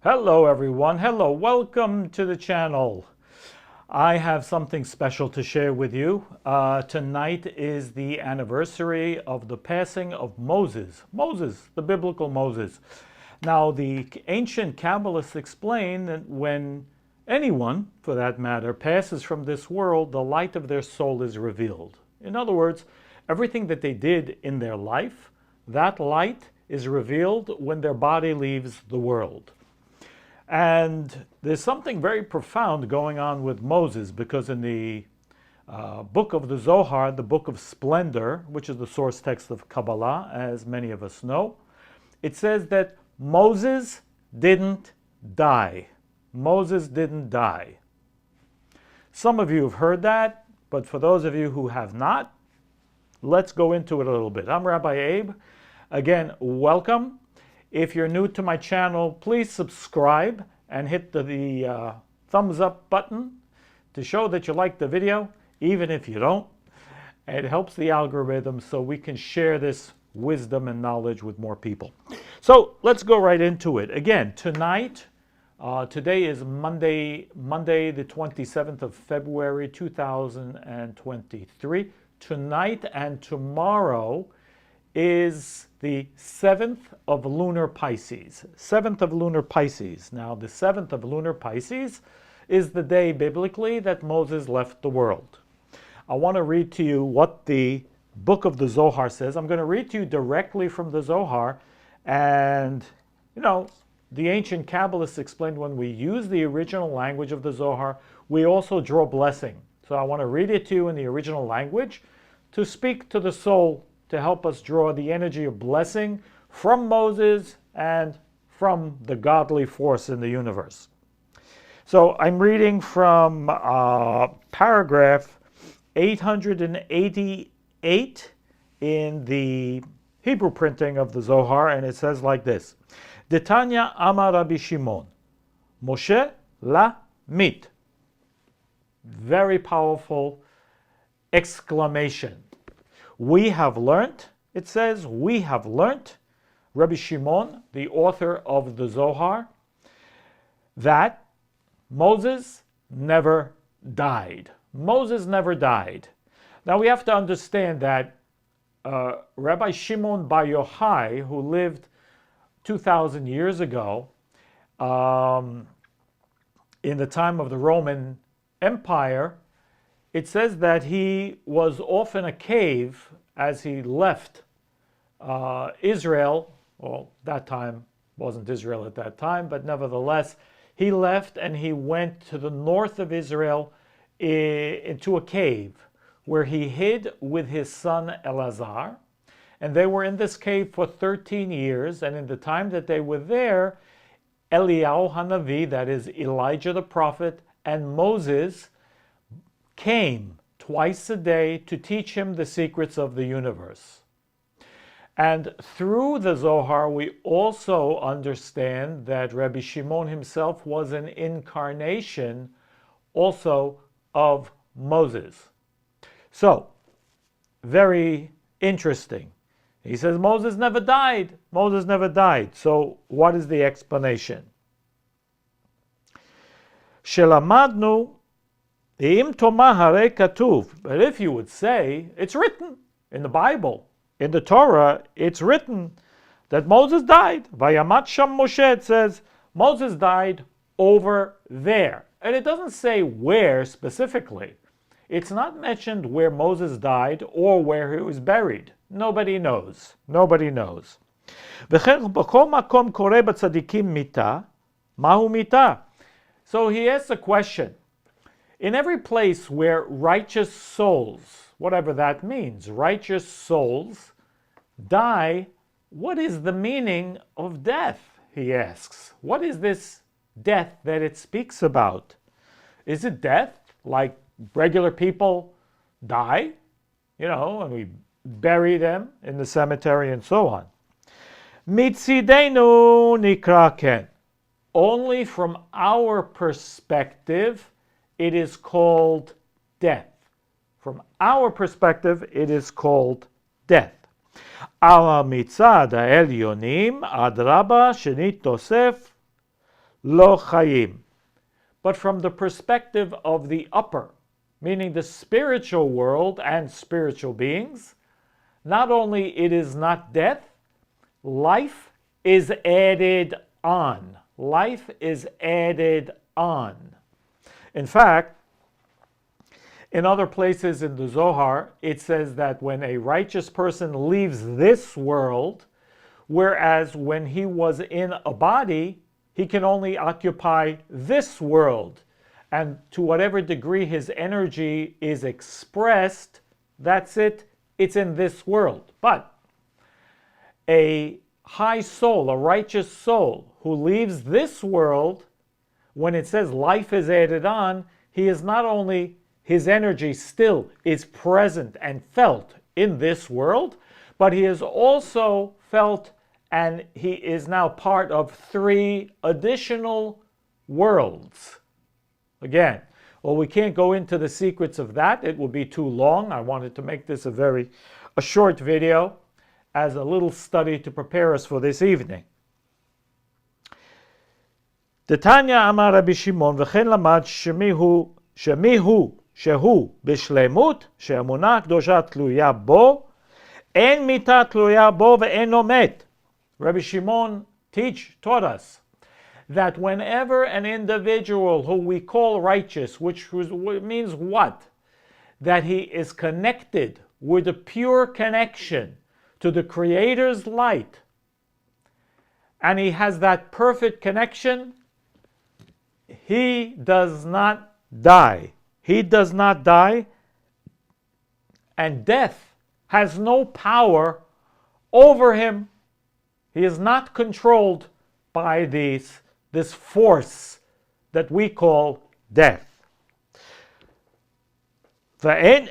Hello everyone, hello, welcome to the channel. I have something special to share with you. Tonight is the anniversary of the passing of Moses, the biblical Moses. Now the ancient Kabbalists explain that when anyone, for that matter, passes from this world, the light of their soul is revealed. In other words, everything that they did in their life, that light is revealed when their body leaves the world. And there's something very profound going on with Moses, because in the book of the Zohar, the book of Splendor, which is the source text of Kabbalah, as many of us know, it says that Moses didn't die. Moses didn't die. Some of you have heard that, but for those of you who have not, let's go into it a little bit. I'm Rabbi Abe. Again, welcome. If you're new to my channel, please subscribe and hit the thumbs up button to show that you like the video, even if you don't. It helps the algorithm so we can share this wisdom and knowledge with more people. So let's go right into it. Again, tonight, today is Monday the 27th of February 2023. Tonight and tomorrow is the 7th of lunar Pisces. 7th of lunar Pisces. Now, the 7th of lunar Pisces is the day biblically that Moses left the world. I want to read to you what the book of the Zohar says. I'm going to read to you directly from the Zohar. And, the ancient Kabbalists explained when we use the original language of the Zohar, we also draw blessing. So I want to read it to you in the original language to speak to the soul, to help us draw the energy of blessing from Moses and from the godly force in the universe. So I'm reading from paragraph 888 in the Hebrew printing of the Zohar, and it says like this: Detanya Amar Rabbi Shimon, Moshe la mit. Very powerful exclamation. We have learnt, it says, we have learnt, Rabbi Shimon, the author of the Zohar, that Moses never died. Moses never died. Now we have to understand that Rabbi Shimon Bar Yochai, who lived 2,000 years ago, in the time of the Roman Empire, it says that he was off in a cave as he left Israel. Well, that time wasn't Israel at that time, but nevertheless, he left and he went to the north of Israel into a cave where he hid with his son Elazar. And they were in this cave for 13 years. And in the time that they were there, Eliyahu Hanavi, that is Elijah the prophet, and Moses came twice a day to teach him the secrets of the universe. And through the Zohar, we also understand that Rabbi Shimon himself was an incarnation also of Moses. So, very interesting. He says Moses never died. Moses never died. So, what is the explanation? Shelamadnu but if you would say, it's written in the Bible, in the Torah, it's written that Moses died. Vayamat Sham Moshe, it says, Moses died over there. And it doesn't say where specifically. It's not mentioned where Moses died or where he was buried. Nobody knows. Nobody knows. So he asks a question. In every place where righteous souls, whatever that means, righteous souls die, what is the meaning of death? He asks. What is this death that it speaks about? Is it death like regular people die, and we bury them in the cemetery and so on? Mitzidenu nikra ken. Only from our perspective, it is called death. From our perspective, it is called death. Ala mitzad ha'elyonim adraba shenitosef lo chayim. But from the perspective of the upper, meaning the spiritual world and spiritual beings, not only it is not death, life is added on. Life is added on. In fact, in other places in the Zohar, it says that when a righteous person leaves this world, whereas when he was in a body, he can only occupy this world. And to whatever degree his energy is expressed, that's it, it's in this world. But a high soul, a righteous soul, who leaves this world, when it says life is added on, he is not only, his energy still is present and felt in this world, but he is also felt and he is now part of 3 additional worlds. Again, well, we can't go into the secrets of that. It would be too long. I wanted to make this a short video as a little study to prepare us for this evening. Tanya Amar Rabbi Shimon v'chen lamad shemihu shehu b'shlemut she'emunah kdosha tluya bo en mita tluya bo ve'eno met. Rabbi Shimon taught us that whenever an individual who we call righteous, which means what? That he is connected with a pure connection to the Creator's light, and he has that perfect connection, he does not die. He does not die, and death has no power over him. He is not controlled by this force that we call death. There's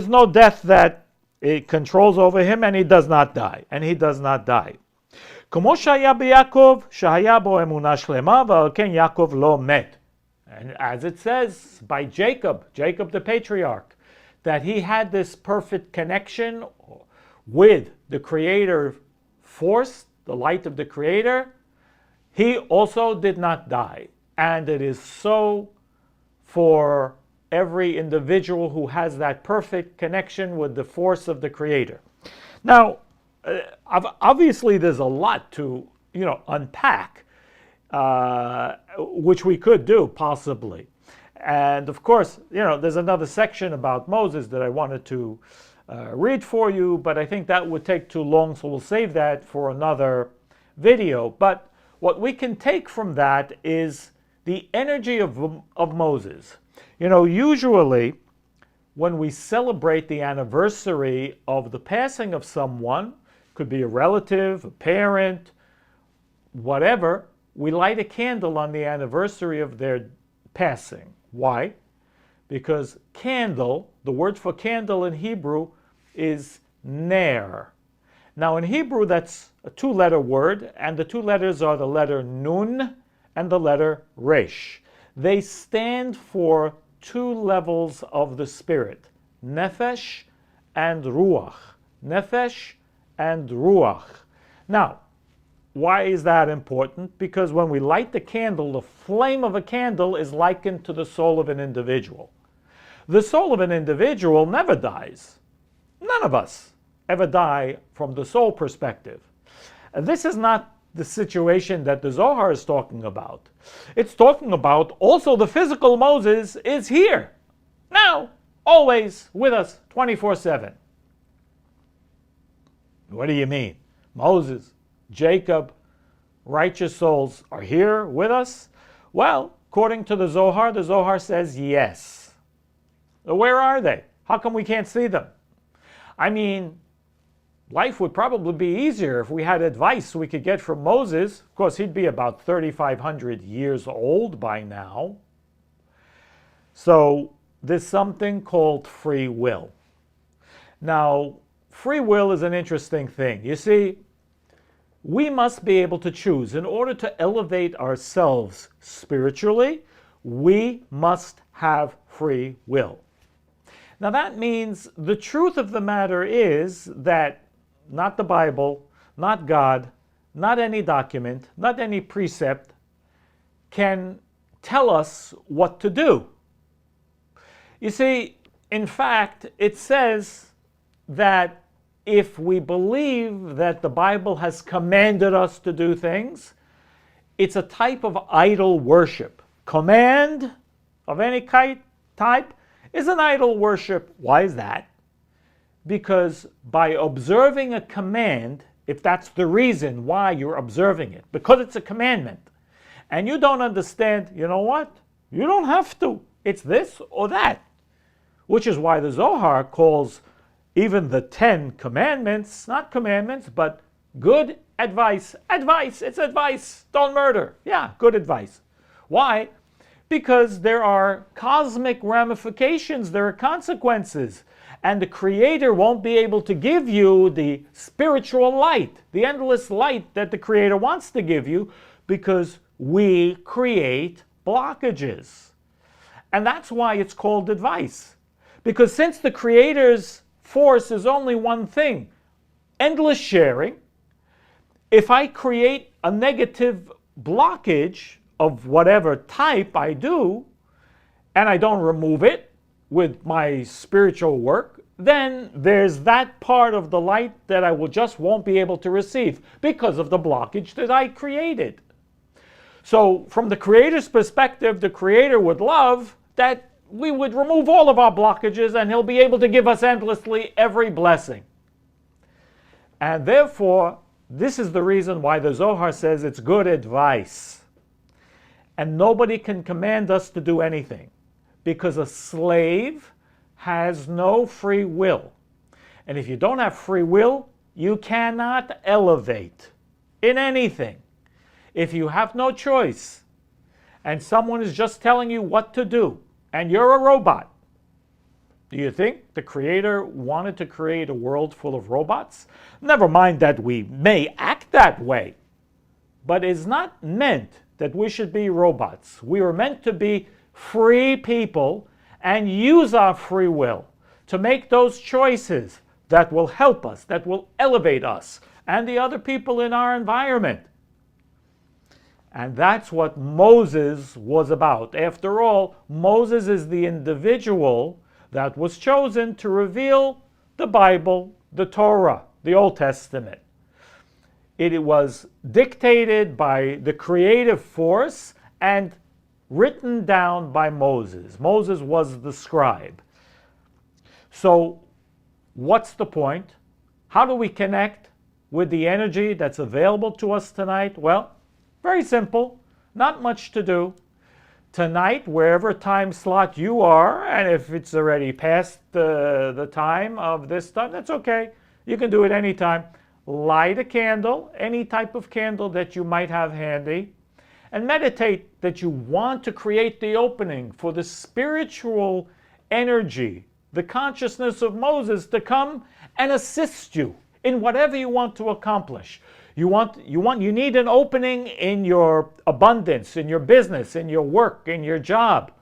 no death that it controls over him, and he does not die. And he does not die. And as it says by Jacob the patriarch, that he had this perfect connection with the Creator force, the light of the Creator, he also did not die. And it is so for every individual who has that perfect connection with the force of the Creator. Now, obviously there's a lot to unpack, which we could do possibly. And of course, there's another section about Moses that I wanted to read for you, but I think that would take too long, so we'll save that for another video. But what we can take from that is the energy of Moses. Usually when we celebrate the anniversary of the passing of someone, could be a relative, a parent, whatever, we light a candle on the anniversary of their passing. Why? Because candle, the word for candle in Hebrew is ner. Now in Hebrew that's a 2-letter word, and the 2 letters are the letter nun and the letter resh. They stand for 2 levels of the spirit, nefesh and ruach. Nefesh and ruach. Now, why is that important? Because when we light the candle, the flame of a candle is likened to the soul of an individual. The soul of an individual never dies. None of us ever die from the soul perspective. This is not the situation that the Zohar is talking about. It's talking about also the physical Moses is here, now, always with us, 24/7. What do you mean? Moses, Jacob, righteous souls are here with us? Well, according to the Zohar says yes. Where are they? How come we can't see them? I mean, life would probably be easier if we had advice we could get from Moses. Of course, he'd be about 3,500 years old by now. So there's something called free will. Now, free will is an interesting thing. You see, we must be able to choose. In order to elevate ourselves spiritually, we must have free will. Now that means the truth of the matter is that not the Bible, not God, not any document, not any precept can tell us what to do. You see, in fact, it says that if we believe that the Bible has commanded us to do things, it's a type of idol worship. Command of any type is an idol worship. Why is that? Because by observing a command, if that's the reason why you're observing it, because it's a commandment, and you don't understand, you know what? You don't have to. It's this or that. Which is why the Zohar calls even the 10 commandments, not commandments, but good advice. Advice, it's advice. Don't murder. Yeah, good advice. Why? Because there are cosmic ramifications, there are consequences. And the Creator won't be able to give you the spiritual light, the endless light that the Creator wants to give you, because we create blockages. And that's why it's called advice. Because since the Creator's force is only one thing, endless sharing, if I create a negative blockage of whatever type I do, and I don't remove it with my spiritual work, then there's that part of the light that I won't be able to receive because of the blockage that I created. So from the Creator's perspective, the Creator would love that we would remove all of our blockages and He'll be able to give us endlessly every blessing. And therefore, this is the reason why the Zohar says it's good advice. And nobody can command us to do anything, because a slave has no free will. And if you don't have free will, you cannot elevate in anything. If you have no choice, and someone is just telling you what to do, and you're a robot, do you think the Creator wanted to create a world full of robots? Never mind that we may act that way, but it's not meant that we should be robots. We were meant to be free people and use our free will to make those choices that will help us, that will elevate us and the other people in our environment. And that's what Moses was about. After all, Moses is the individual that was chosen to reveal the Bible, the Torah, the Old Testament. It was dictated by the creative force and written down by Moses. Moses was the scribe. So what's the point? How do we connect with the energy that's available to us tonight? Well, very simple, not much to do. Tonight, wherever time slot you are, and if it's already past the time of this time, that's okay. You can do it anytime. Light a candle, any type of candle that you might have handy, and meditate that you want to create the opening for the spiritual energy, the consciousness of Moses to come and assist you in whatever you want to accomplish. You need an opening in your abundance, in your business, in your work, in your job.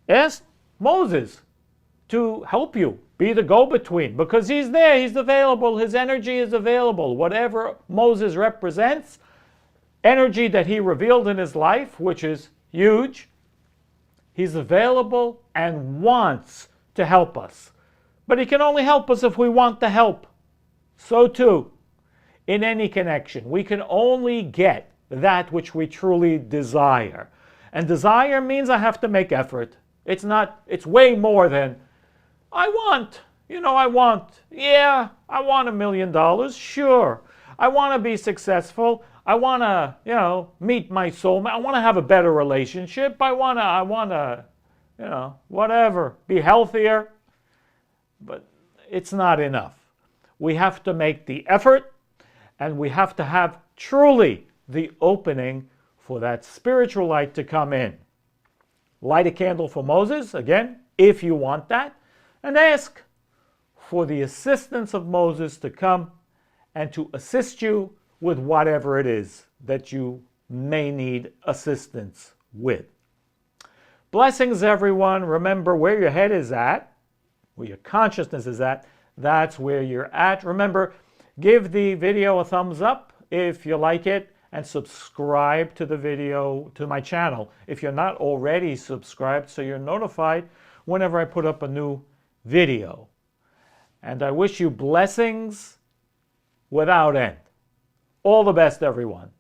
Ask Moses to help you, be the go-between, because he's there, he's available, his energy is available. Whatever Moses represents, energy that he revealed in his life, which is huge, he's available and wants to help us. But he can only help us if we want the help. So too, in any connection, we can only get that which we truly desire. And desire means I have to make effort. It's way more than, I want $1 million, sure. I want to be successful. I want to, meet my soulmate. I want to have a better relationship. I want to, whatever, be healthier. But it's not enough. We have to make the effort, and we have to have truly the opening for that spiritual light to come in. Light a candle for Moses, again, if you want that, and ask for the assistance of Moses to come and to assist you with whatever it is that you may need assistance with. Blessings, everyone. Remember, where your head is at, where your consciousness is at, that's where you're at. Remember, give the video a thumbs up if you like it, and subscribe to the video, to my channel if you're not already subscribed, so you're notified whenever I put up a new video. And I wish you blessings without end. All the best, everyone.